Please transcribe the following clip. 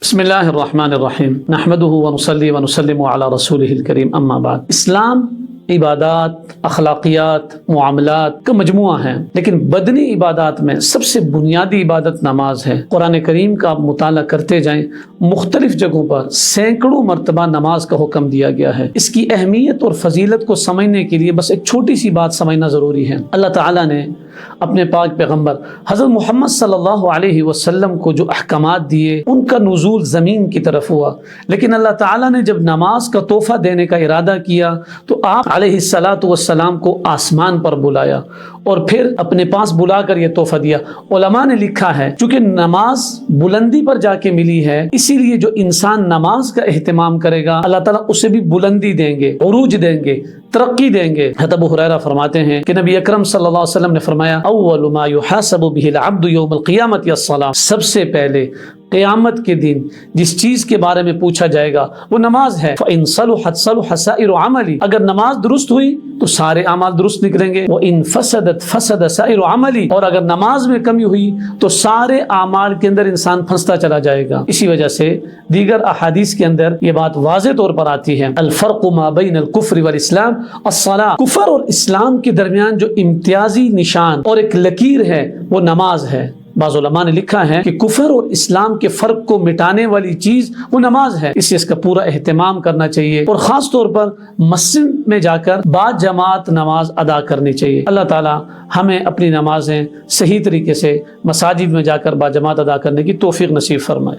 بسم اللہ الرحمن الرحیم نحمدہ ونصلی ونسلم علی رسولہ الکریم اما بعد۔ اسلام عبادات، اخلاقیات، معاملات کا مجموعہ ہے، لیکن بدنی عبادات میں سب سے بنیادی عبادت نماز ہے۔ قرآن کریم کا آپ مطالعہ کرتے جائیں، مختلف جگہوں پر سینکڑوں مرتبہ نماز کا حکم دیا گیا ہے۔ اس کی اہمیت اور فضیلت کو سمجھنے کے لیے بس ایک چھوٹی سی بات سمجھنا ضروری ہے۔ اللہ تعالیٰ نے اپنے پاک پیغمبر حضرت محمد صلی اللہ علیہ وسلم کو جو احکامات دیے، ان کا نزول زمین کی طرف ہوا، لیکن اللہ تعالیٰ نے جب نماز کا تحفہ دینے کا ارادہ کیا تو آپ علیہ الصلاۃ والسلام کو آسمان پر بلایا اور پھر اپنے پاس بلا کر یہ تحفہ دیا۔ علماء نے لکھا ہے چونکہ نماز بلندی پر جا کے ملی ہے، اسی لیے جو انسان نماز کا اہتمام کرے گا اللہ تعالیٰ اسے بھی بلندی دیں گے، عروج دیں گے، ترقی دیں گے۔ حضرت ابو ہریرہ فرماتے ہیں کہ نبی اکرم صلی اللہ علیہ وسلم نے فرمایا اول ما يحاسب به العبد يوم القیامة الصلاة، سب سے پہلے قیامت کے دن جس چیز کے بارے میں پوچھا جائے گا وہ نماز ہے۔ فَإِن صَلُحَتْ صَلُحَ سَائِرُ عَمَلِ، اگر نماز درست ہوئی تو سارے اعمال درست نکلیں گے۔ وَإِن فَسَدَتْ فَسَدَ سَائِرُ عَمَلِ، اور اگر نماز میں کمی ہوئی تو سارے اعمال کے اندر انسان پھنستا چلا جائے گا۔ اسی وجہ سے دیگر احادیث کے اندر یہ بات واضح طور پر آتی ہے، الفرق ما بین الکفر والاسلام الصلاۃ، کفر اور اسلام کے درمیان جو امتیازی نشان اور ایک لکیر ہے وہ نماز ہے۔ بعض علماء نے لکھا ہے کہ کفر اور اسلام کے فرق کو مٹانے والی چیز وہ نماز ہے، اس لیے اس کا پورا اہتمام کرنا چاہیے اور خاص طور پر مسجد میں جا کر با جماعت نماز ادا کرنی چاہیے۔ اللہ تعالی ہمیں اپنی نمازیں صحیح طریقے سے مساجد میں جا کر با جماعت ادا کرنے کی توفیق نصیب فرمائے۔